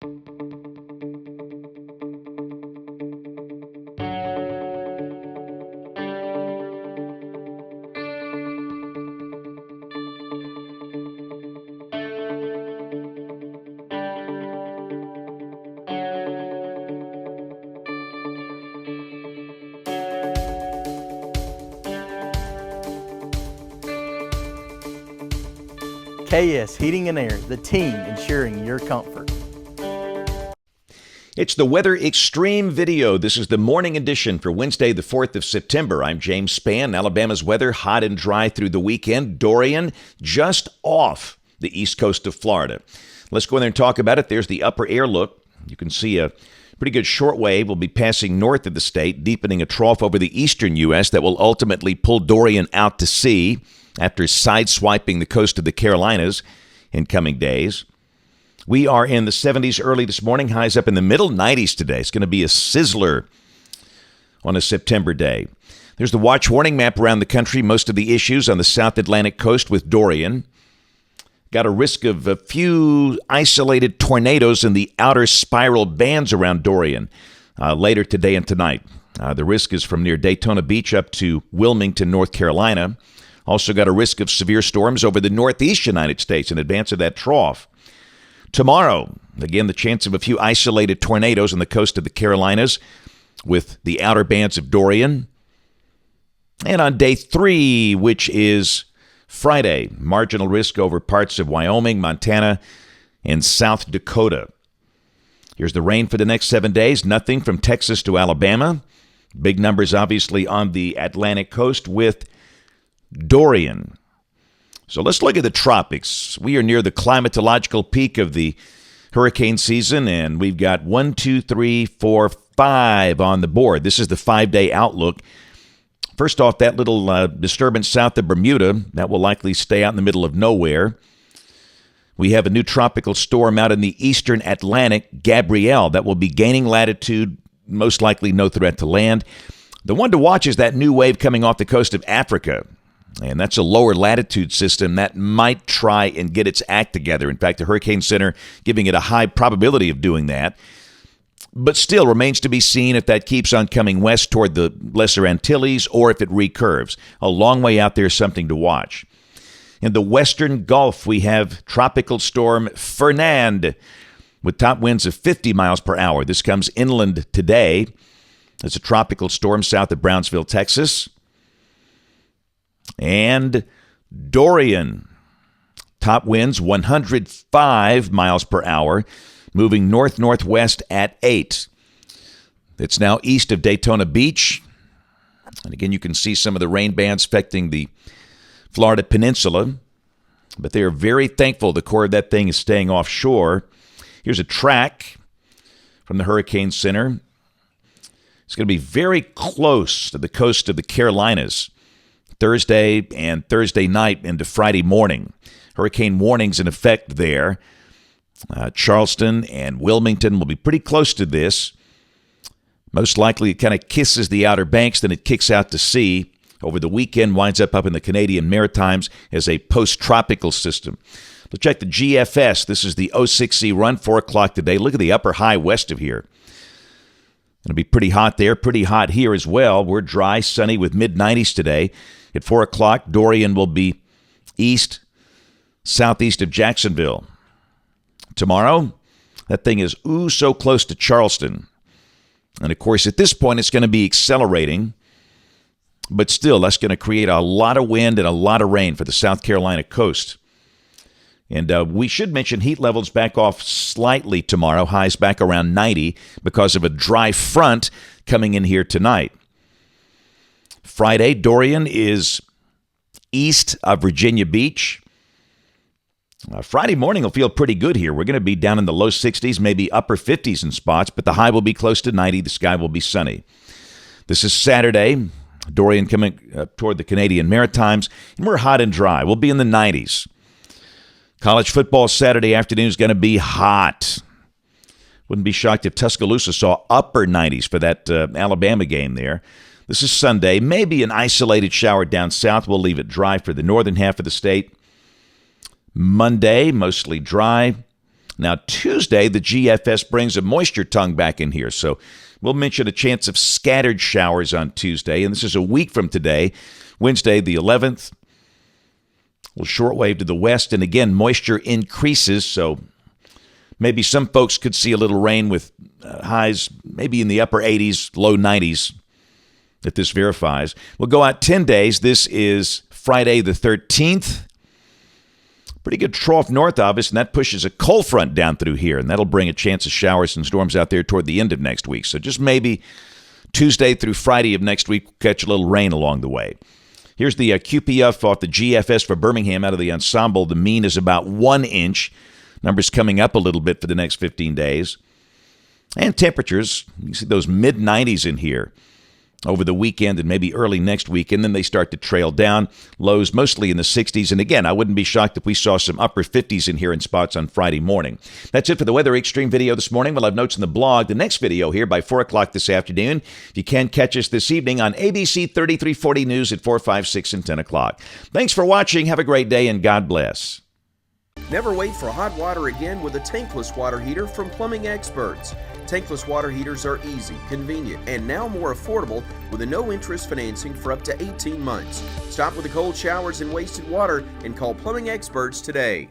KS Heating and Air, the team ensuring your comfort. It's the Weather Xtreme video. This is the morning edition for Wednesday, the 4th of September. I'm James Spann. Alabama's weather hot and dry through the weekend. Dorian just off the east coast of Florida. Let's go in there and talk about it. There's the upper air look. You can see a pretty good short wave will be passing north of the state, deepening a trough over the eastern U.S. that will ultimately pull Dorian out to sea after sideswiping the coast of the Carolinas in coming days. We are in the 70s early this morning, highs up in the middle 90s today. It's going to be a sizzler on a September day. There's the watch warning map around the country. Most of the issues on the South Atlantic coast with Dorian. Got a risk of a few isolated tornadoes in the outer spiral bands around Dorian later today and tonight. The risk is from near Daytona Beach up to Wilmington, North Carolina. Also got a risk of severe storms over the northeast United States in advance of that trough. Tomorrow, again, the chance of a few isolated tornadoes on the coast of the Carolinas with the outer bands of Dorian. And on day 3, which is Friday, marginal risk over parts of Wyoming, Montana, and South Dakota. Here's the rain for the next 7 days. Nothing from Texas to Alabama. Big numbers, obviously, on the Atlantic coast with Dorian. So let's look at the tropics. We are near the climatological peak of the hurricane season, and we've got 1, 2, 3, 4, 5 on the board. This is the 5-day outlook. First off, that little disturbance south of Bermuda, that will likely stay out in the middle of nowhere. We have a new tropical storm out in the eastern Atlantic, Gabrielle, that will be gaining latitude, most likely no threat to land. The one to watch is that new wave coming off the coast of Africa. And that's a lower latitude system that might try and get its act together. In fact, the Hurricane Center giving it a high probability of doing that. But still remains to be seen if that keeps on coming west toward the Lesser Antilles or if it recurves. A long way out there, something to watch. In the western Gulf, we have Tropical Storm Fernand with top winds of 50 miles per hour. This comes inland today. It's a tropical storm south of Brownsville, Texas. And Dorian, top winds 105 miles per hour, moving north-northwest at 8. It's now east of Daytona Beach. And again, you can see some of the rain bands affecting the Florida peninsula. But they are very thankful the core of that thing is staying offshore. Here's a track from the Hurricane Center. It's going to be very close to the coast of the Carolinas Thursday and Thursday night into Friday morning. Hurricane warnings in effect there. Charleston and Wilmington will be pretty close to this. Most likely it kind of kisses the Outer Banks, then it kicks out to sea. Over the weekend, winds up in the Canadian Maritimes as a post-tropical system. Let's check the GFS. This is the 06C run, 4 o'clock today. Look at the upper high west of here. It'll be pretty hot there, pretty hot here as well. We're dry, sunny with mid-90s today. At 4 o'clock, Dorian will be east, southeast of Jacksonville. Tomorrow, that thing is so close to Charleston. And, of course, at this point, it's going to be accelerating. But still, that's going to create a lot of wind and a lot of rain for the South Carolina coast. And we should mention heat levels back off slightly tomorrow, highs back around 90 because of a dry front coming in here tonight. Friday, Dorian is east of Virginia Beach. Friday morning will feel pretty good here. We're going to be down in the low 60s, maybe upper 50s in spots, but the high will be close to 90. The sky will be sunny. This is Saturday. Dorian coming up toward the Canadian Maritimes, and we're hot and dry. We'll be in the 90s. College football Saturday afternoon is going to be hot. Wouldn't be shocked if Tuscaloosa saw upper 90s for that Alabama game there. This is Sunday. Maybe an isolated shower down south. We'll leave it dry for the northern half of the state. Monday, mostly dry. Now, Tuesday, the GFS brings a moisture tongue back in here, so we'll mention a chance of scattered showers on Tuesday, and this is a week from today, Wednesday the 11th. We'll shortwave to the west, and again, moisture increases, so maybe some folks could see a little rain with highs maybe in the upper 80s, low 90s, if this verifies. We'll go out 10 days. This is Friday the 13th. Pretty good trough north of us, and that pushes a cold front down through here, and that'll bring a chance of showers and storms out there toward the end of next week. So just maybe Tuesday through Friday of next week, we'll catch a little rain along the way. Here's the QPF off the GFS for Birmingham out of the ensemble. The mean is about 1 inch. Numbers coming up a little bit for the next 15 days. And temperatures, you see those mid-90s in here over the weekend and maybe early next week, and then they start to trail down. Lows mostly in the 60s, and again, I wouldn't be shocked if we saw some upper 50s in here in spots on Friday morning. That's it for the Weather Xtreme video this morning. We'll have notes in the blog. The next video here by 4 o'clock this afternoon. You can catch us this evening on ABC 3340 News at 4, 5, 6, and 10 o'clock. Thanks for watching. Have a great day, and God bless. Never wait for hot water again with a tankless water heater from Plumbing Experts. Tankless water heaters are easy, convenient, and now more affordable with a no-interest financing for up to 18 months. Stop with the cold showers and wasted water and call Plumbing Experts today.